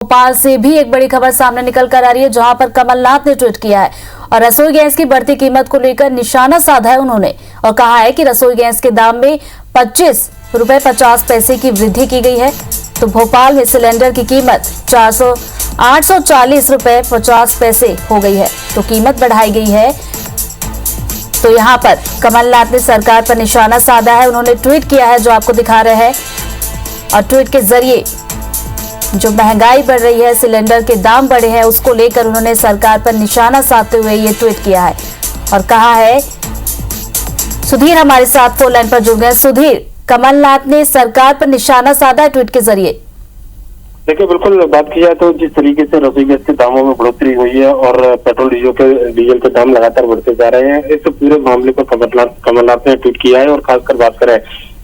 भोपाल से भी एक बड़ी खबर सामने निकल कर आ रही है, जहां पर कमलनाथ ने ट्वीट किया है और रसोई गैस की बढ़ती कीमत को लेकर निशाना साधा है उन्होंने और कहा है कि रसोई गैस के दाम में 25 रुपए 50 पैसे की वृद्धि की गई है। तो भोपाल में सिलेंडर की कीमत 840 रुपए 50 पैसे हो गई है, तो कीमत बढ़ाई गई है। तो यहाँ पर कमलनाथ ने सरकार पर निशाना साधा है, उन्होंने ट्वीट किया है जो आपको दिखा रहे हैं और ट्वीट के जरिए जो महंगाई बढ़ रही है, सिलेंडर के दाम बढ़े हैं, उसको लेकर उन्होंने सरकार पर निशाना साधते हुए ये ट्वीट किया है और कहा है। सुधीर हमारे साथ फोन लाइन पर जुड़ गए। सुधीर, कमलनाथ ने सरकार पर निशाना साधा है ट्वीट के जरिए। देखिए, बिल्कुल बात की जाए तो जिस तरीके से रसोई गैस के दामों में बढ़ोतरी हुई है और पेट्रोल डीजल के दाम लगातार बढ़ते जा रहे हैं, इस पूरे मामले पर कमलनाथ ने ट्वीट किया है। और खासकर बात करें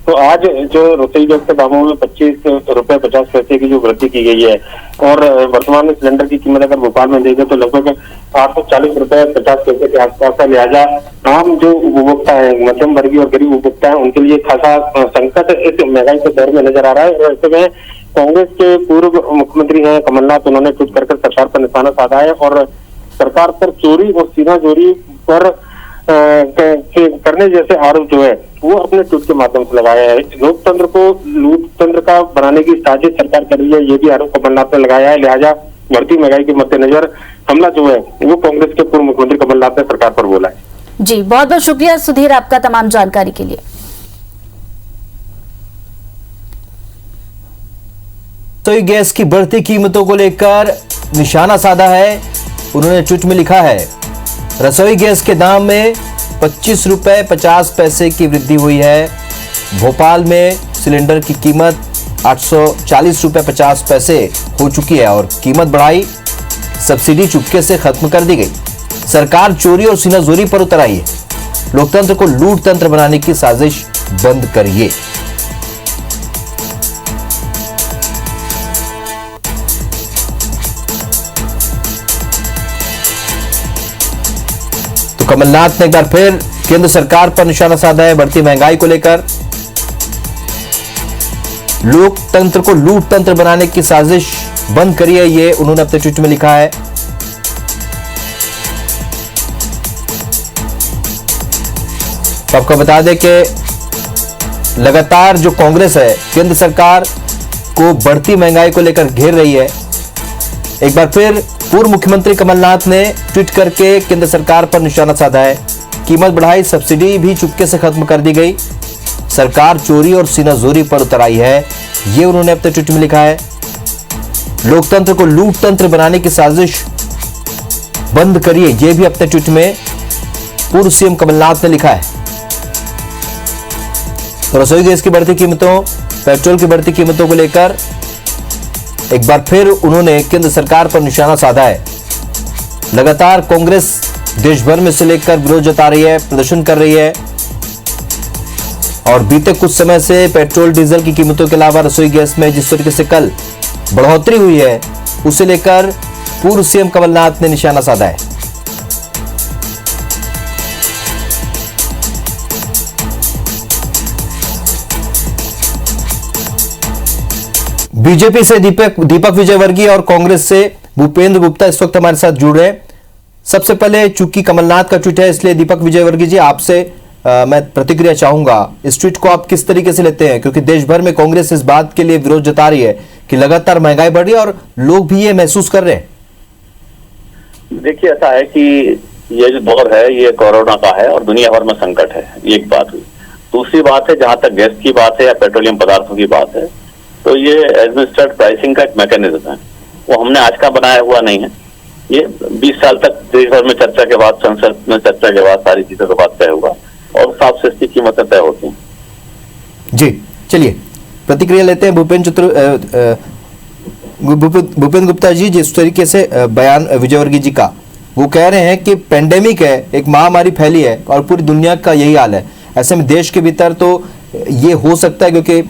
तो आज जो रसोई गैस के दामों में 25 रुपए 50 पैसे की जो वृद्धि की गई है और वर्तमान में सिलेंडर की कीमत अगर भोपाल में देखें तो लगभग 840 रुपए 50 पैसे के आसपास है। लिहाजा आम जो उपभोक्ता है, मध्यम वर्गीय और गरीब उपभोक्ता है, उनके लिए खासा संकट इस महंगाई के दौर में नजर आ रहा है। और ऐसे में कांग्रेस के पूर्व मुख्यमंत्री हैं कमलनाथ, उन्होंने ट्वीट कर सरकार पर निशाना साधा है और सरकार पर चोरी और सीनाजोरी पर करने जैसे आरोप जो है वो अपने ट्वीट के माध्यम से लगाया है। लोकतंत्र को लूटतंत्र का बनाने की साजिश सरकार कर रही है, ये भी आरोप कमलनाथ ने लगाया है। लिहाजा बढ़ती महंगाई के मद्देनजर हमला जो है वो कांग्रेस के पूर्व मुख्यमंत्री कमलनाथ ने सरकार पर बोला है। जी, बहुत बहुत शुक्रिया सुधीर आपका तमाम जानकारी के लिए। रसोई गैस की बढ़ती कीमतों को लेकर निशाना साधा है। उन्होंने ट्वीट में लिखा है, रसोई गैस के दाम में 25 रुपए 50 पैसे की वृद्धि हुई है। भोपाल में सिलेंडर की कीमत 840 रुपए 50 पैसे हो चुकी है और कीमत बढ़ाई, सब्सिडी चुपके से खत्म कर दी गई। सरकार चोरी और सीनाजोरी पर उतर आई है। लोकतंत्र को लूट तंत्र बनाने की साजिश बंद करिए। तो कमलनाथ ने एक बार फिर केंद्र सरकार पर निशाना साधा है बढ़ती महंगाई को लेकर। लोकतंत्र को लूट तंत्र बनाने की साजिश बंद करिए, ये उन्होंने अपने ट्वीट में लिखा है। तो आपको बता दें कि लगातार जो कांग्रेस है केंद्र सरकार को बढ़ती महंगाई को लेकर घेर रही है। एक बार फिर पूर्व मुख्यमंत्री कमलनाथ ने ट्वीट करके केंद्र सरकार पर निशाना साधा है। कीमत बढ़ाई, सब्सिडी भी चुपके से खत्म कर दी गई। सरकार चोरी और सीनाजोरी पर उतर आई है, ये उन्होंने अपने ट्वीट में लिखा है। लोकतंत्र को लूट तंत्र बनाने की साजिश बंद करिए, ये भी अपने ट्वीट में पूर्व सीएम कमलनाथ ने लिखा है। तो रसोई गैस की बढ़ती कीमतों, पेट्रोल की बढ़ती कीमतों को लेकर एक बार फिर उन्होंने केंद्र सरकार पर निशाना साधा है। लगातार कांग्रेस देश भर में से लेकर विरोध जता रही है, प्रदर्शन कर रही है और बीते कुछ समय से पेट्रोल डीजल की कीमतों के अलावा रसोई गैस में जिस तरीके से कल बढ़ोतरी हुई है, उसे लेकर पूर्व सीएम कमलनाथ ने निशाना साधा है। बीजेपी से दीपक विजयवर्गीय और कांग्रेस से भूपेंद्र गुप्ता इस वक्त हमारे साथ जुड़ रहे हैं। सबसे पहले चूंकि कमलनाथ का ट्वीट है, इसलिए दीपक विजयवर्गीय जी आपसे मैं प्रतिक्रिया चाहूंगा। इस ट्वीट को आप किस तरीके से लेते हैं, क्योंकि देश भर में कांग्रेस इस बात के लिए विरोध जता रही है कि लगातार महंगाई बढ़ रही है और लोग भी ये महसूस कर रहे हैं। देखिए, ऐसा है कि ये जो दौर है ये कोरोना का है और दुनिया भर में संकट है, ये एक बात हुई। दूसरी बात है, जहां तक गैस की बात है या पेट्रोलियम पदार्थों की बात है, तो ये एडमिनिस्ट्रेड प्राइसिंग का एक मैकेनिज्म है, वो हमने आज का बनाया हुआ नहीं है। ये 20 साल तक देश भर में चर्चा के बाद, संसद में चर्चा के बाद सारी चीजों के बाद तय हुआ और साफ सस्ती कीमतें तय होती हैं। जी चलिए प्रतिक्रिया लेते हैं भूपेंद्र गुप्ता जी। जिस तरीके से बयान विजयवर्गीय जी का, वो कह रहे हैं कि पेंडेमिक है, एक महामारी फैली है और पूरी दुनिया का यही हाल है। ऐसे में देश के भीतर तो ये हो सकता है क्योंकि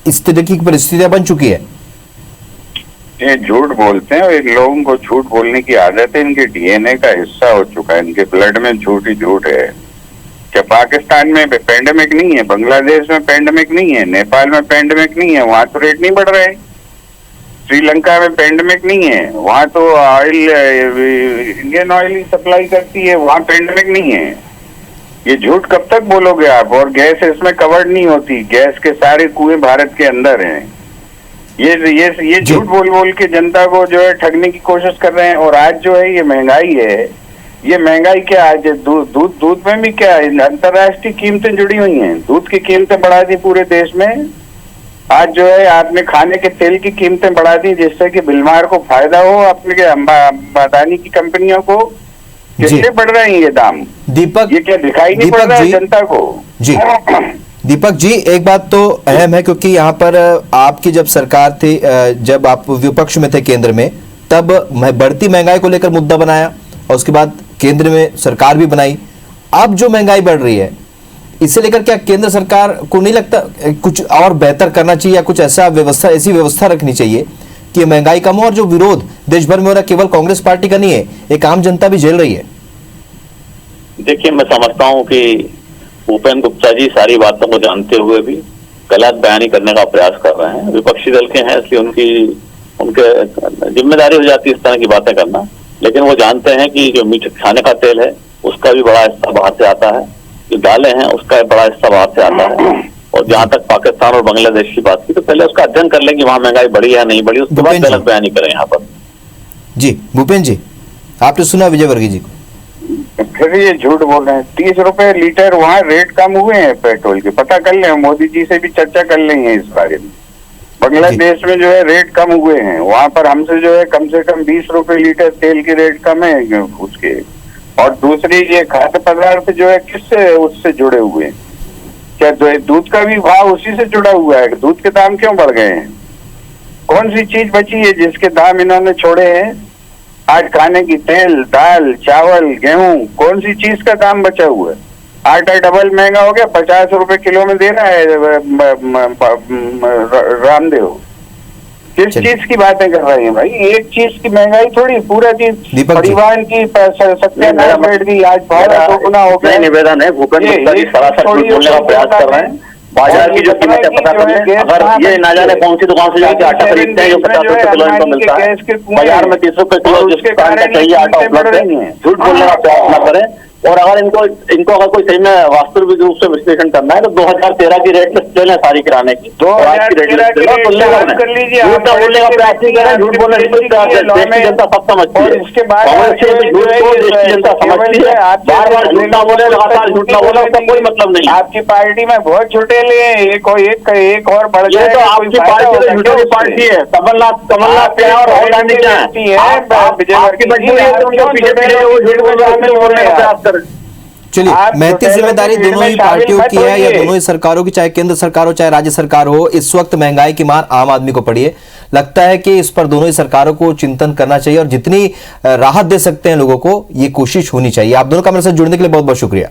इस तरह की परिस्थितियां बन चुकी है। ये झूठ बोलते हैं और इन लोगों को झूठ बोलने की आदत है, इनके डीएनए का हिस्सा हो चुका है, इनके ब्लड में झूठ ही झूठ है। क्या पाकिस्तान में पेंडेमिक नहीं है, बांग्लादेश में पेंडेमिक नहीं है, नेपाल में पेंडेमिक नहीं है, वहां तो रेट नहीं बढ़ रहे हैं। श्रीलंका में पेंडेमिक नहीं है, वहां तो ऑयल इंडियन ऑयल ही सप्लाई करती है, वहां पेंडेमिक नहीं है। ये झूठ कब तक बोलोगे आप? और गैस इसमें कवर्ड नहीं होती, गैस के सारे कुएं भारत के अंदर हैं। ये झूठ बोल बोल के जनता को जो है ठगने की कोशिश कर रहे हैं। और आज जो है ये महंगाई है, ये महंगाई क्या आज दूध में भी क्या अंतर्राष्ट्रीय कीमतें जुड़ी हुई हैं, दूध की कीमतें बढ़ा दी पूरे देश में। आज जो है आपने खाने के तेल की कीमतें बढ़ा दी जिससे कि बिलमार को फायदा हो, अपने अदानी की कंपनियों को। कैसे बढ़ रहे हैं ये दाम दीपक? ये क्या दिखाई नहीं पड़ रहा है जनता को? जी दीपक जी, एक बात तो अहम है क्योंकि यहाँ पर आपकी जब सरकार थी, जब आप विपक्ष में थे केंद्र में, तब बढ़ती महंगाई को लेकर मुद्दा बनाया और उसके बाद केंद्र में सरकार भी बनाई। अब जो महंगाई बढ़ रही है इसे लेकर क्या केंद्र सरकार को नहीं लगता कुछ और बेहतर करना चाहिए या कुछ ऐसी व्यवस्था रखनी चाहिए कि महंगाई कम हो? और जो विरोध देश भर में हो रहा है केवल कांग्रेस पार्टी का नहीं है, एक आम जनता भी झेल रही है। देखिए, मैं समझता हूं कि भूपेंद्र गुप्ता जी सारी बातों को जानते हुए भी गलत बयानी करने का प्रयास कर रहे हैं। विपक्षी दल के हैं इसलिए उनके जिम्मेदारी हो जाती है इस तरह की बातें करना। लेकिन वो जानते हैं कि जो मीठे खाने का तेल है उसका भी बड़ा हिस्सा बाहर से आता है, जो दालें हैं उसका एक बड़ा हिस्सा बाहर से आता है। और जहां तक पाकिस्तान और बांग्लादेश की बात की तो पहले उसका अध्ययन कर लें कि वहां महंगाई बढ़ी या नहीं बढ़ी, उसके बाद गलत बयानी करें यहाँ पर। जी भूपेंद्र जी, आपने सुना विजय वर्गीय जी को? फिर ये झूठ बोल रहे हैं। 30 रुपए लीटर वहाँ रेट कम हुए हैं पेट्रोल के, पता कर लें, मोदी जी से भी चर्चा कर लेंगे इस बारे में। बांग्लादेश में जो है रेट कम हुए हैं, वहाँ पर हमसे जो है कम से कम 20 रुपए लीटर तेल की रेट कम है उसके। और दूसरी ये खाद्य पदार्थ जो है किससे उससे जुड़े हुए हैं? क्या दूध का भी भाव उसी से जुड़ा हुआ है? दूध के दाम क्यों बढ़ गए हैं? कौन सी चीज बची है जिसके दाम इन्होंने छोड़े हैं? आज खाने की तेल, दाल, चावल, गेहूं, कौन सी चीज का दाम बचा हुआ है? आटा डबल महंगा हो गया, 50 रुपए किलो में दे रहा है रामदेव। किस चीज की बातें कर रहे हैं भाई? एक चीज की महंगाई थोड़ी, पूरा चीज परिवार की सत्यानाश बैठ गई। आज भाड़ा दोगुना हो गया। निवेदन है भूपेंद्र गुप्ता जी सरासर झूठ बोलने का प्रयास कर रहे हैं। बाजार की जो कीमत है पता कर लें। अगर ये ना जाने कौन सी दुकान से जाके आटा खरीदते हैं जो 50 रुपए किलो इनको मिलता है, बाजार में 30 रुपए किलो जिस दुकान का चाहिए आटा उपलब्ध है, झूठ बोलने का प्रयास न करें। और अगर इनको अगर कोई सही में वास्तविक रूप से विश्लेषण करना है तो 2013 की रेट लिस्ट ले लें सारी किराने की, 2013 की रेट लिस्ट कर लीजिए। झूठ बोलने का प्रयास नहीं करें, झूठ बोलने देश की जनता सब समझती है, झूठ को देश की जनता समझती है। बार बार झूठ ना बोले, लगातार झूठ ना बोले, उसका कोई मतलब नहीं। आपकी पार्टी में बहुत छुटे लिए, एक और बढ़ जाए। ये तो आपकी पार्टी तो झूठी पार्टी है। कमलनाथ क्या और राहुल गांधी क्या है? आपकी बच्ची बोलने का प्रयास। चलिए, महती जिम्मेदारी दोनों ही पार्टियों की है या दोनों ही सरकारों की, चाहे केंद्र सरकार हो चाहे राज्य सरकार हो। इस वक्त महंगाई की मार आम आदमी को पड़ी है। लगता है कि इस पर दोनों ही सरकारों को चिंतन करना चाहिए और जितनी राहत दे सकते हैं लोगों को ये कोशिश होनी चाहिए। आप दोनों का मेरे साथ जुड़ने के लिए बहुत बहुत शुक्रिया।